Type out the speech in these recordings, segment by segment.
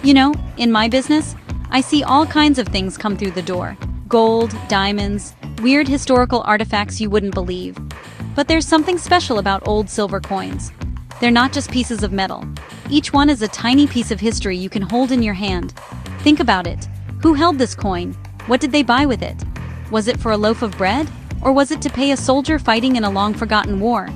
You know, in my business, I see all kinds of things come through the door. Gold, diamonds, weird historical artifacts you wouldn't believe. But there's something special about old silver coins. They're not just pieces of metal. Each one is a tiny piece of history you can hold in your hand. Think about it. Who held this coin? What did they buy with it? Was it for a loaf of bread? Or was it to pay a soldier fighting in a long-forgotten war?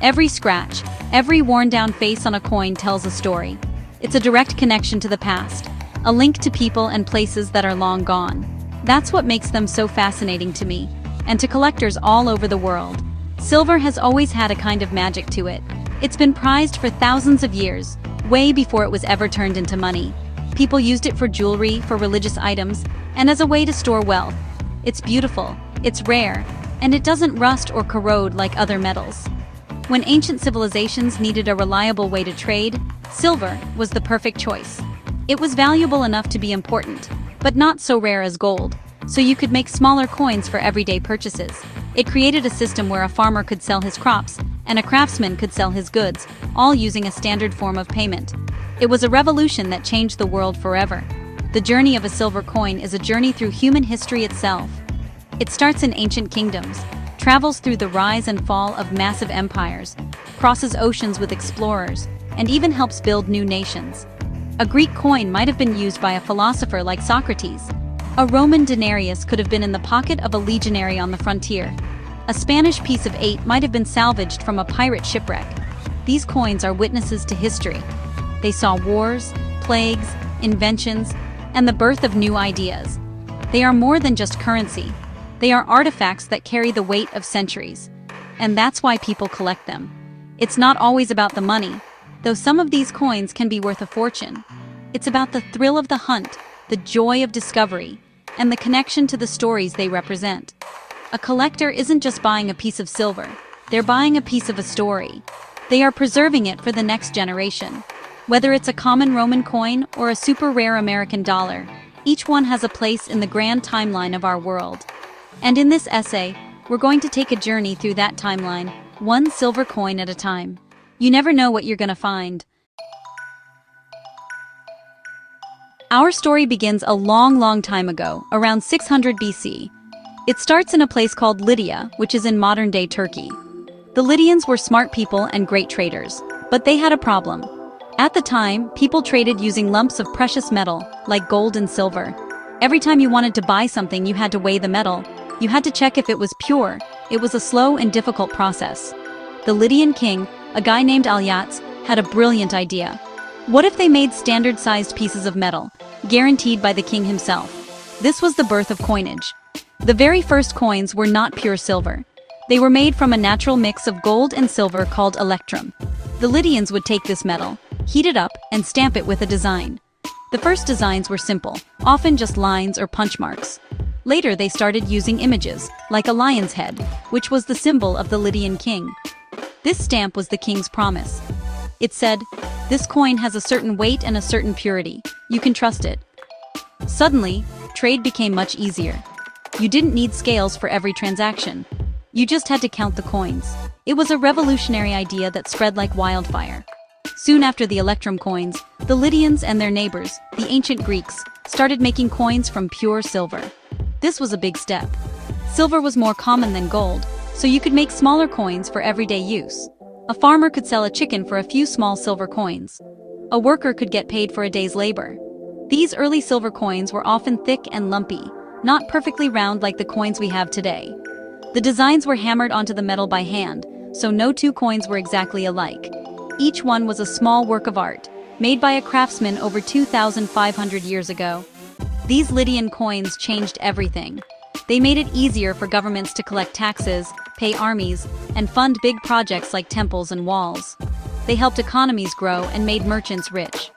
Every scratch, every worn-down face on a coin tells a story. It's a direct connection to the past, a link to people and places that are long gone. That's what makes them so fascinating to me, and to collectors all over the world. Silver has always had a kind of magic to it. It's been prized for thousands of years, way before it was ever turned into money. People used it for jewelry, for religious items, and as a way to store wealth. It's beautiful, it's rare, and it doesn't rust or corrode like other metals. When ancient civilizations needed a reliable way to trade, silver was the perfect choice. It was valuable enough to be important, but not so rare as gold, so you could make smaller coins for everyday purchases. It created a system where a farmer could sell his crops, and a craftsman could sell his goods, all using a standard form of payment. It was a revolution that changed the world forever. The journey of a silver coin is a journey through human history itself. It starts in ancient kingdoms, travels through the rise and fall of massive empires, crosses oceans with explorers, and even helps build new nations. A Greek coin might have been used by a philosopher like Socrates. A Roman denarius could have been in the pocket of a legionary on the frontier. A Spanish piece of 8 might have been salvaged from a pirate shipwreck. These coins are witnesses to history. They saw wars, plagues, inventions, and the birth of new ideas. They are more than just currency. They are artifacts that carry the weight of centuries. And that's why people collect them. It's not always about the money, though some of these coins can be worth a fortune. It's about the thrill of the hunt, the joy of discovery, and the connection to the stories they represent. A collector isn't just buying a piece of silver, they're buying a piece of a story. They are preserving it for the next generation. Whether it's a common Roman coin or a super rare American dollar, each one has a place in the grand timeline of our world. And in this essay, we're going to take a journey through that timeline, one silver coin at a time. You never know what you're gonna find. Our story begins a long time ago, around 600 BC. It starts in a place called Lydia, which is in modern-day Turkey. The Lydians were smart people and great traders, but they had a problem. At the time, people traded using lumps of precious metal, like gold and silver. Every time you wanted to buy something, you had to weigh the metal. You had to check if it was pure. It was a slow and difficult process. The Lydian king, a guy named Alyats, had a brilliant idea. What if they made standard-sized pieces of metal, guaranteed by the king himself? This was the birth of coinage. The very first coins were not pure silver. They were made from a natural mix of gold and silver called electrum. The Lydians would take this metal, heat it up, and stamp it with a design. The first designs were simple, often just lines or punch marks. Later they started using images, like a lion's head, which was the symbol of the Lydian king. This stamp was the king's promise. It said, "This coin has a certain weight and a certain purity. You can trust it." Suddenly, trade became much easier. You didn't need scales for every transaction. You just had to count the coins. It was a revolutionary idea that spread like wildfire. Soon after the electrum coins, the Lydians and their neighbors, the ancient Greeks, started making coins from pure silver. This was a big step. Silver was more common than gold, so you could make smaller coins for everyday use. A farmer could sell a chicken for a few small silver coins. A worker could get paid for a day's labor. These early silver coins were often thick and lumpy, not perfectly round like the coins we have today. The designs were hammered onto the metal by hand, so no two coins were exactly alike. Each one was a small work of art, made by a craftsman over 2,500 years ago. These Lydian coins changed everything. They made it easier for governments to collect taxes, pay armies, and fund big projects like temples and walls. They helped economies grow and made merchants rich.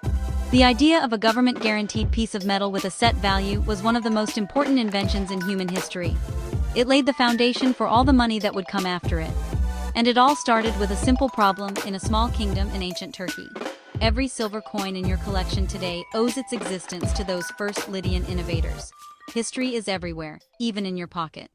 The idea of a government-guaranteed piece of metal with a set value was one of the most important inventions in human history. It laid the foundation for all the money that would come after it. And it all started with a simple problem in a small kingdom in ancient Turkey. Every silver coin in your collection today owes its existence to those first Lydian innovators. History is everywhere, even in your pocket.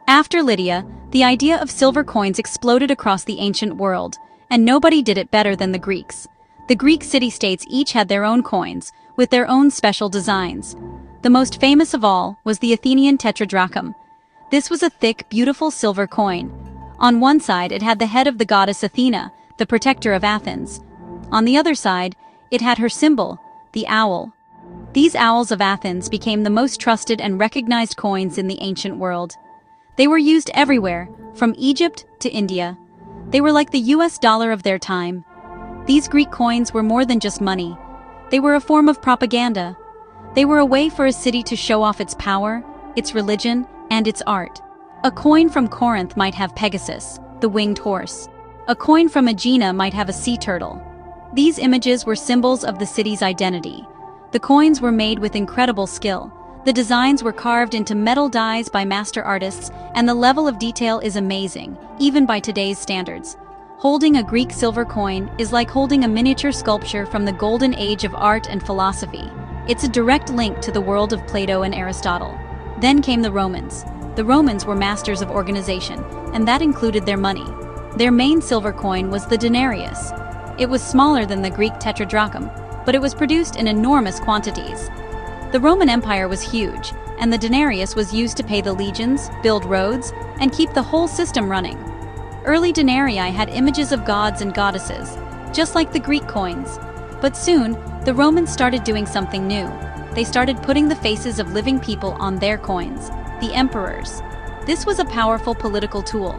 After Lydia, the idea of silver coins exploded across the ancient world, and nobody did it better than the Greeks. The Greek city-states each had their own coins, with their own special designs. The most famous of all was the Athenian tetradrachm. This was a thick, beautiful silver coin. On one side it had the head of the goddess Athena, the protector of Athens. On the other side, it had her symbol, the owl. These owls of Athens became the most trusted and recognized coins in the ancient world. They were used everywhere, from Egypt to India. They were like the US dollar of their time. These Greek coins were more than just money. They were a form of propaganda. They were a way for a city to show off its power, its religion, and its art. A coin from Corinth might have Pegasus, the winged horse. A coin from Aegina might have a sea turtle. These images were symbols of the city's identity. The coins were made with incredible skill. The designs were carved into metal dies by master artists, and the level of detail is amazing, even by today's standards. Holding a Greek silver coin is like holding a miniature sculpture from the golden age of art and philosophy. It's a direct link to the world of Plato and Aristotle. Then came the Romans. The Romans were masters of organization, and that included their money. Their main silver coin was the denarius. It was smaller than the Greek tetradrachm, but it was produced in enormous quantities. The Roman Empire was huge, and the denarius was used to pay the legions, build roads, and keep the whole system running. Early denarii had images of gods and goddesses, just like the Greek coins. But soon, the Romans started doing something new. They started putting the faces of living people on their coins, the emperors. This was a powerful political tool.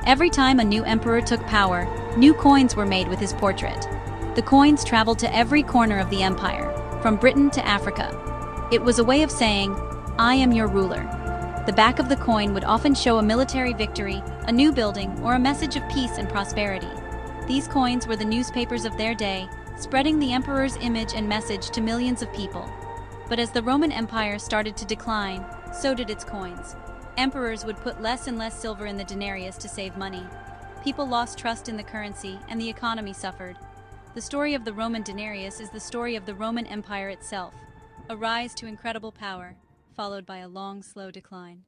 Every time a new emperor took power, new coins were made with his portrait. The coins traveled to every corner of the empire, from Britain to Africa. It was a way of saying, "I am your ruler." The back of the coin would often show a military victory, a new building, or a message of peace and prosperity. These coins were the newspapers of their day, spreading the emperor's image and message to millions of people. But as the Roman Empire started to decline, so did its coins. Emperors would put less and less silver in the denarius to save money. People lost trust in the currency, and the economy suffered. The story of the Roman denarius is the story of the Roman Empire itself, a rise to incredible power, followed by a long, slow decline.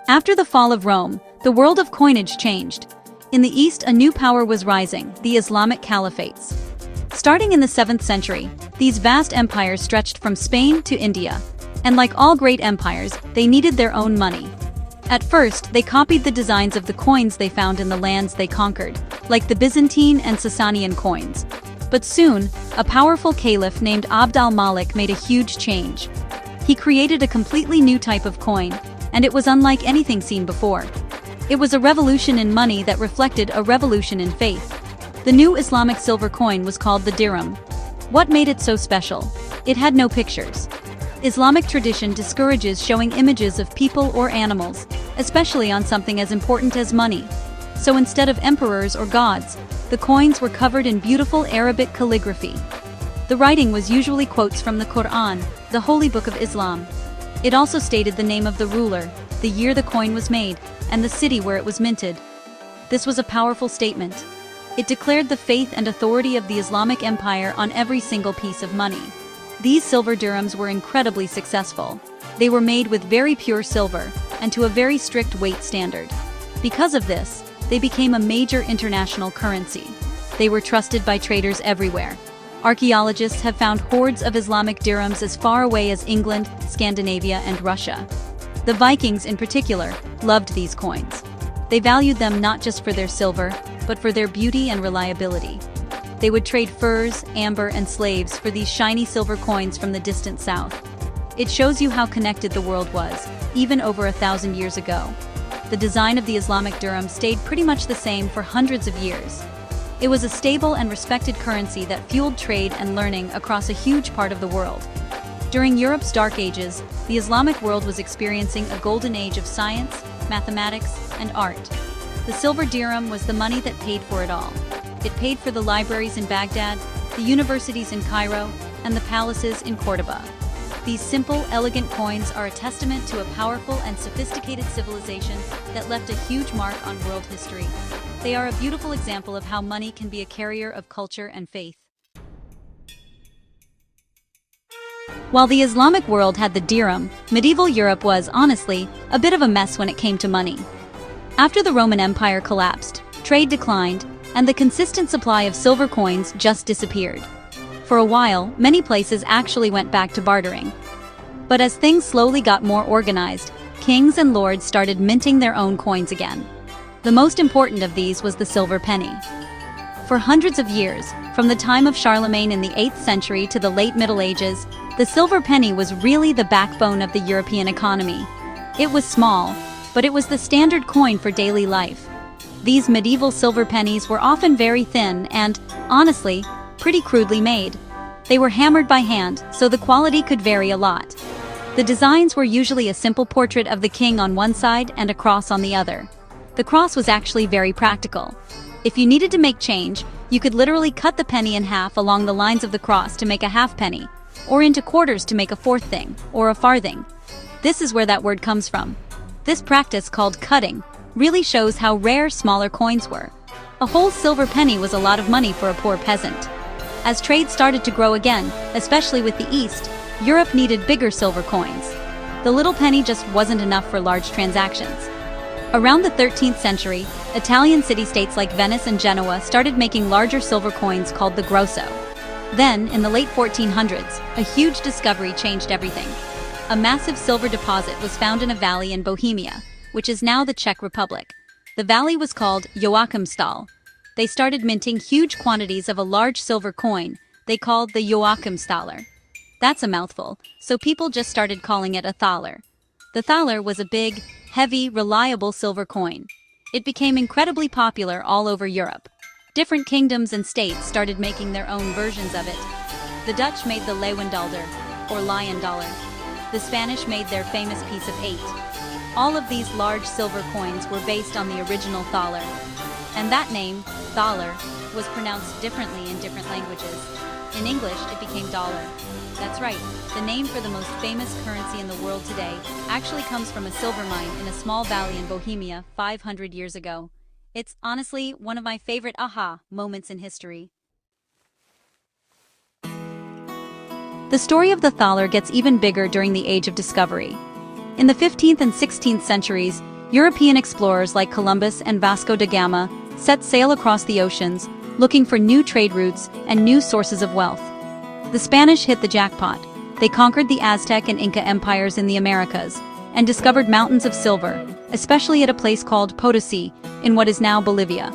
After the fall of Rome, the world of coinage changed. In the East, a new power was rising, the Islamic caliphates. Starting in the 7th century, these vast empires stretched from Spain to India. And like all great empires, they needed their own money. At first, they copied the designs of the coins they found in the lands they conquered, like the Byzantine and Sasanian coins. But soon, a powerful caliph named Abd al-Malik made a huge change. He created a completely new type of coin, and it was unlike anything seen before. It was a revolution in money that reflected a revolution in faith. The new Islamic silver coin was called the dirham. What made it so special? It had no pictures. Islamic tradition discourages showing images of people or animals, especially on something as important as money. So instead of emperors or gods, the coins were covered in beautiful Arabic calligraphy. The writing was usually quotes from the Quran, the holy book of Islam. It also stated the name of the ruler, the year the coin was made, and the city where it was minted. This was a powerful statement. It declared the faith and authority of the Islamic Empire on every single piece of money. These silver dirhams were incredibly successful. They were made with very pure silver, and to a very strict weight standard. Because of this, they became a major international currency. They were trusted by traders everywhere. Archaeologists have found hoards of Islamic dirhams as far away as England, Scandinavia, and Russia. The Vikings, in particular, loved these coins. They valued them not just for their silver, but for their beauty and reliability. They would trade furs, amber, and slaves for these shiny silver coins from the distant south. It shows you how connected the world was, even over 1,000 years ago. The design of the Islamic dirham stayed pretty much the same for hundreds of years. It was a stable and respected currency that fueled trade and learning across a huge part of the world. During Europe's Dark Ages, the Islamic world was experiencing a golden age of science, mathematics, and art. The silver dirham was the money that paid for it all. It paid for the libraries in Baghdad, the universities in Cairo, and the palaces in Cordoba. These simple, elegant coins are a testament to a powerful and sophisticated civilization that left a huge mark on world history. They are a beautiful example of how money can be a carrier of culture and faith. While the Islamic world had the dirham, medieval Europe was, honestly, a bit of a mess when it came to money. After the Roman Empire collapsed, trade declined, and the consistent supply of silver coins just disappeared. For a while, many places actually went back to bartering. But as things slowly got more organized, kings and lords started minting their own coins again. The most important of these was the silver penny. For hundreds of years, from the time of Charlemagne in the 8th century to the late Middle Ages, the silver penny was really the backbone of the European economy. It was small, but it was the standard coin for daily life. These medieval silver pennies were often very thin and, honestly, pretty crudely made. They were hammered by hand, so the quality could vary a lot. The designs were usually a simple portrait of the king on one side and a cross on the other. The cross was actually very practical. If you needed to make change, you could literally cut the penny in half along the lines of the cross to make a half penny, or into quarters to make a fourth thing, or a farthing. This is where that word comes from. This practice, called cutting, really shows how rare smaller coins were. A whole silver penny was a lot of money for a poor peasant. As trade started to grow again, especially with the East, Europe needed bigger silver coins. The little penny just wasn't enough for large transactions. Around the 13th century, Italian city-states like Venice and Genoa started making larger silver coins called the grosso. Then, in the late 1400s, a huge discovery changed everything. A massive silver deposit was found in a valley in Bohemia, which is now the Czech Republic. The valley was called Joachimsthal. They started minting huge quantities of a large silver coin they called the Joachimsthaler. That's a mouthful, so people just started calling it a thaler. The thaler was a big, heavy, reliable silver coin. It became incredibly popular all over Europe. Different kingdoms and states started making their own versions of it. The Dutch made the Leeuwendalder, or lion dollar. The Spanish made their famous piece of 8. All of these large silver coins were based on the original thaler. And that name, thaler, was pronounced differently in different languages. In English, it became dollar. That's right, the name for the most famous currency in the world today actually comes from a silver mine in a small valley in Bohemia 500 years ago. It's honestly one of my favorite aha moments in history. The story of the thaler gets even bigger during the Age of Discovery. In the 15th and 16th centuries, European explorers like Columbus and Vasco da Gama set sail across the oceans, looking for new trade routes and new sources of wealth. The Spanish hit the jackpot. They conquered the Aztec and Inca empires in the Americas and discovered mountains of silver, especially at a place called Potosi, in what is now Bolivia.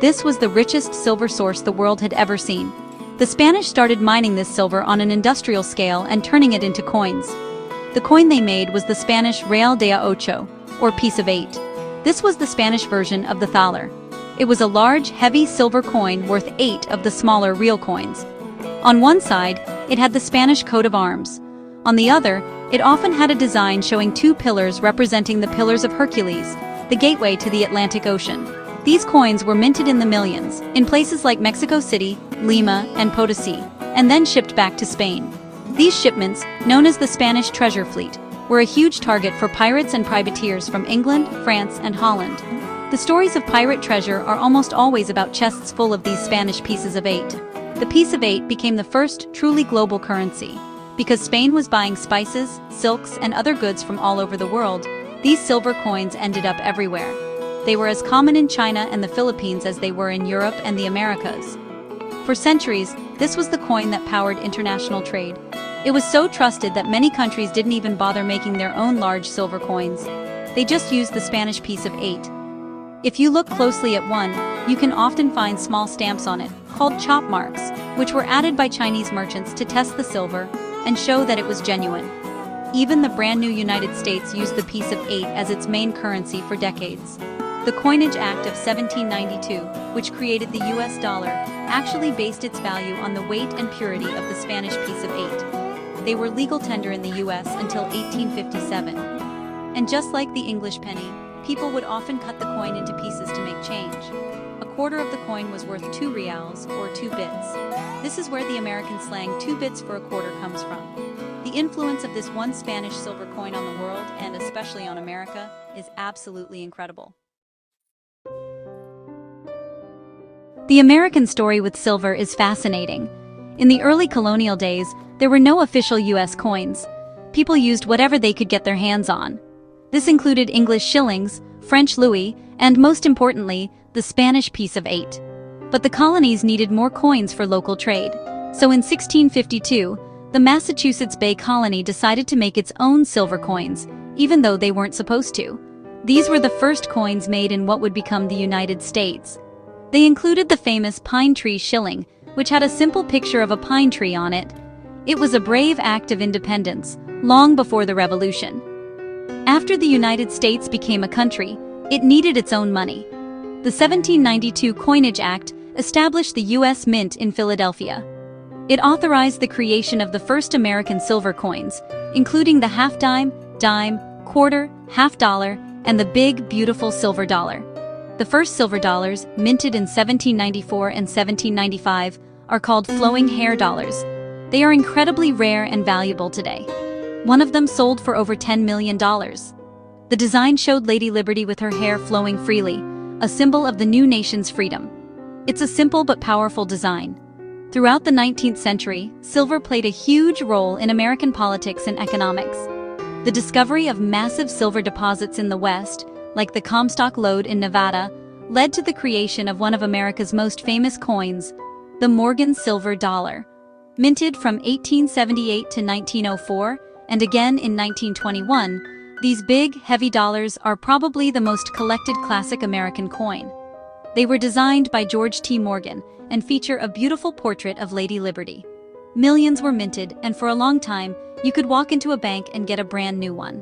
This was the richest silver source the world had ever seen. The Spanish started mining this silver on an industrial scale and turning it into coins. The coin they made was the Spanish Real de a Ocho, or piece of 8. This was the Spanish version of the thaler. It was a large, heavy silver coin worth 8 of the smaller real coins. On one side, it had the Spanish coat of arms. On the other, it often had a design showing 2 pillars representing the Pillars of Hercules, the gateway to the Atlantic Ocean. These coins were minted in the millions, in places like Mexico City, Lima, and Potosi, and then shipped back to Spain. These shipments, known as the Spanish Treasure Fleet, were a huge target for pirates and privateers from England, France, and Holland. The stories of pirate treasure are almost always about chests full of these Spanish pieces of 8. The piece of 8 became the first truly global currency. Because Spain was buying spices, silks, and other goods from all over the world, these silver coins ended up everywhere. They were as common in China and the Philippines as they were in Europe and the Americas. For centuries, this was the coin that powered international trade. It was so trusted that many countries didn't even bother making their own large silver coins. They just used the Spanish piece of 8. If you look closely at one, you can often find small stamps on it, called chop marks, which were added by Chinese merchants to test the silver and show that it was genuine. Even the brand new United States used the piece of 8 as its main currency for decades. The Coinage Act of 1792, which created the US dollar, actually based its value on the weight and purity of the Spanish piece of 8. They were legal tender in the US until 1857. And just like the English penny, people would often cut the coin into pieces to make change. A quarter of the coin was worth 2 reals, or 2 bits. This is where the American slang 2 bits for a quarter comes from. The influence of this one Spanish silver coin on the world, and especially on America, is absolutely incredible. The American story with silver is fascinating. In the early colonial days, there were no official US coins. People used whatever they could get their hands on. This included English shillings, French louis, and most importantly, the Spanish piece of 8. But the colonies needed more coins for local trade. So in 1652, the Massachusetts Bay Colony decided to make its own silver coins, even though they weren't supposed to. These were the first coins made in what would become the United States. They included the famous pine tree shilling, which had a simple picture of a pine tree on it. It was a brave act of independence, long before the Revolution. After the United States became a country, it needed its own money. The 1792 Coinage Act established the U.S. Mint in Philadelphia. It authorized the creation of the first American silver coins, including the half-dime, dime, quarter, half-dollar, and the big, beautiful silver dollar. The first silver dollars, minted in 1794 and 1795, are called flowing hair dollars. They are incredibly rare and valuable today. One of them sold for over $10 million. The design showed Lady Liberty with her hair flowing freely, a symbol of the new nation's freedom. It's a simple but powerful design. Throughout the 19th century, silver played a huge role in American politics and economics. The discovery of massive silver deposits in the West, like the Comstock Lode in Nevada, led to the creation of one of America's most famous coins, the Morgan Silver Dollar. Minted from 1878 to 1904, and again in 1921, these big, heavy dollars are probably the most collected classic American coin. They were designed by George T. Morgan and feature a beautiful portrait of Lady Liberty. Millions were minted, and for a long time, you could walk into a bank and get a brand new one.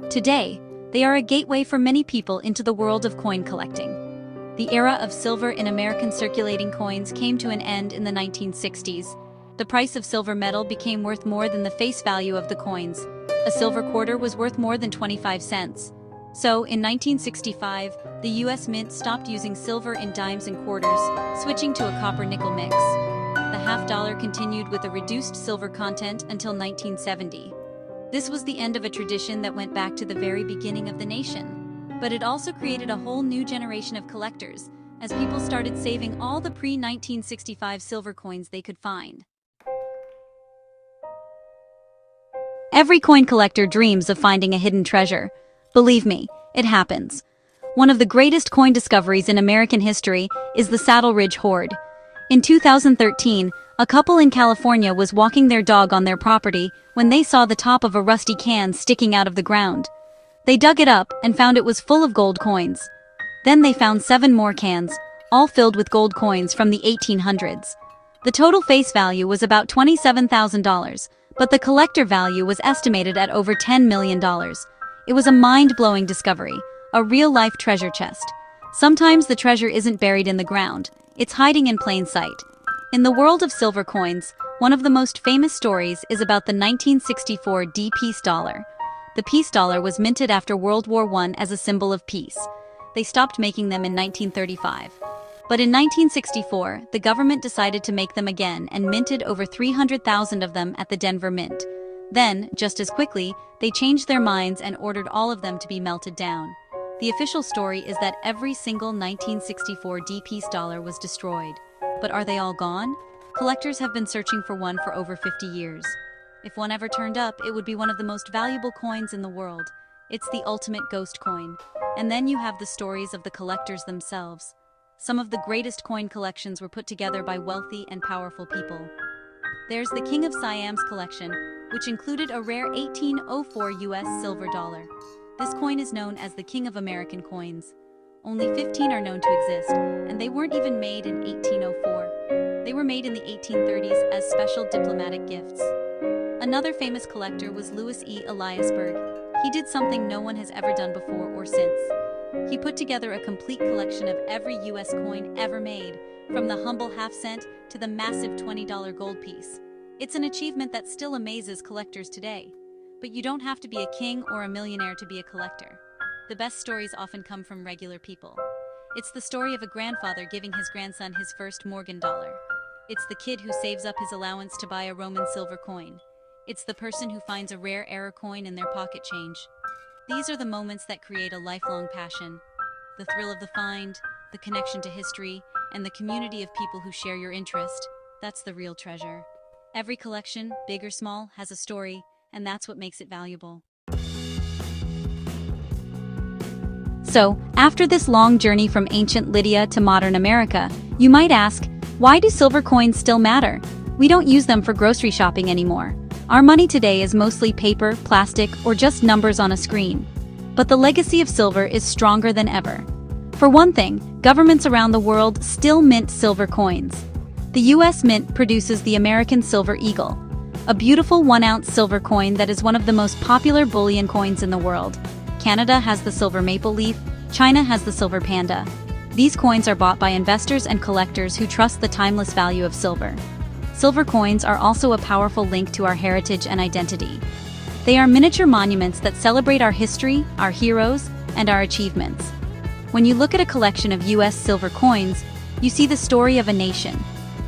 Today, they are a gateway for many people into the world of coin collecting. The era of silver in American circulating coins came to an end in the 1960s. The price of silver metal became worth more than the face value of the coins. A silver quarter was worth more than 25 cents. So, in 1965, the U.S. Mint stopped using silver in dimes and quarters, switching to a copper-nickel mix. The half-dollar continued with a reduced silver content until 1970. This was the end of a tradition that went back to the very beginning of the nation. But it also created a whole new generation of collectors, as people started saving all the pre-1965 silver coins they could find. Every coin collector dreams of finding a hidden treasure. Believe me, it happens. One of the greatest coin discoveries in American history is the Saddle Ridge Hoard. In 2013, a couple in California was walking their dog on their property when they saw the top of a rusty can sticking out of the ground. They dug it up and found it was full of gold coins. Then they found 7 more cans, all filled with gold coins from the 1800s. The total face value was about $27,000, but the collector value was estimated at over $10 million. It was a mind-blowing discovery, a real-life treasure chest. Sometimes the treasure isn't buried in the ground, it's hiding in plain sight. In the world of silver coins, one of the most famous stories is about the 1964 D-piece dollar. The peace dollar was minted after World War I as a symbol of peace. They stopped making them in 1935. But in 1964, the government decided to make them again and minted over 300,000 of them at the Denver Mint. Then, just as quickly, they changed their minds and ordered all of them to be melted down. The official story is that every single 1964 D-piece dollar was destroyed. But are they all gone? Collectors have been searching for one for over 50 years. If one ever turned up, it would be one of the most valuable coins in the world. It's the ultimate ghost coin. And then you have the stories of the collectors themselves. Some of the greatest coin collections were put together by wealthy and powerful people. There's the King of Siam's collection, which included a rare 1804 U.S. silver dollar. This coin is known as the King of American coins. Only 15 are known to exist, and they weren't even made in 1804. They were made in the 1830s as special diplomatic gifts. Another famous collector was Louis E. Eliasberg. He did something no one has ever done before or since. He put together a complete collection of every U.S. coin ever made, from the humble half-cent to the massive $20 gold piece. It's an achievement that still amazes collectors today. But you don't have to be a king or a millionaire to be a collector. The best stories often come from regular people. It's the story of a grandfather giving his grandson his first Morgan dollar. It's the kid who saves up his allowance to buy a Roman silver coin. It's the person who finds a rare error coin in their pocket change. These are the moments that create a lifelong passion. The thrill of the find, the connection to history, and the community of people who share your interest. That's the real treasure. Every collection, big or small, has a story, and that's what makes it valuable. So, after this long journey from ancient Lydia to modern America, You might ask, why do silver coins still matter? We don't use them for grocery shopping anymore. Our money today is mostly paper, plastic, or just numbers on a screen. But the legacy of silver is stronger than ever. For one thing, governments around the world still mint silver coins. The US Mint produces the American Silver Eagle, a beautiful 1-ounce silver coin that is one of the most popular bullion coins in the world. Canada has the silver maple leaf, China has the silver panda. These coins are bought by investors and collectors who trust the timeless value of silver. Silver coins are also a powerful link to our heritage and identity. They are miniature monuments that celebrate our history, our heroes, and our achievements. When you look at a collection of US silver coins, you see the story of a nation.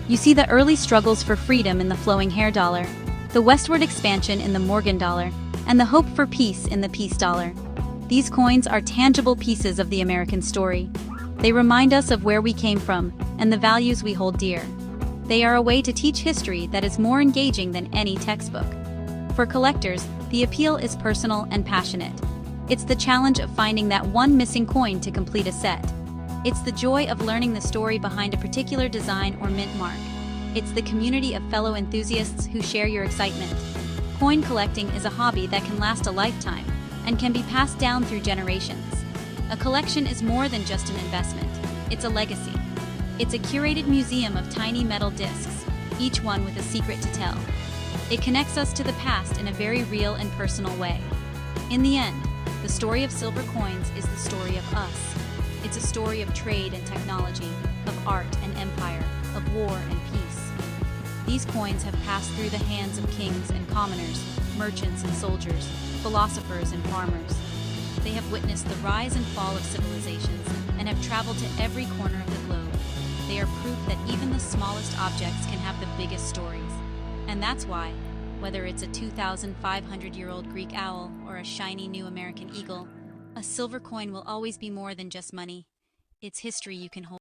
You see the early struggles for freedom in the flowing hair dollar, the westward expansion in the Morgan dollar, and the hope for peace in the peace dollar. These coins are tangible pieces of the American story. They remind us of where we came from and the values we hold dear. They are a way to teach history that is more engaging than any textbook. For collectors, the appeal is personal and passionate. It's the challenge of finding that one missing coin to complete a set. It's the joy of learning the story behind a particular design or mint mark. It's the community of fellow enthusiasts who share your excitement. Coin collecting is a hobby that can last a lifetime and can be passed down through generations. A collection is more than just an investment. It's a legacy. It's a curated museum of tiny metal discs, each one with a secret to tell. It connects us to the past in a very real and personal way. In the end, the story of silver coins is the story of us. It's a story of trade and technology, of art and empire, of war and peace. These coins have passed through the hands of kings and commoners, merchants and soldiers, philosophers and farmers. They have witnessed the rise and fall of civilizations and have traveled to every corner of the globe. They are proof that even the smallest objects can have the biggest stories. And that's why, whether it's a 2,500-year-old Greek owl or a shiny new American eagle, a silver coin will always be more than just money. It's history you can hold.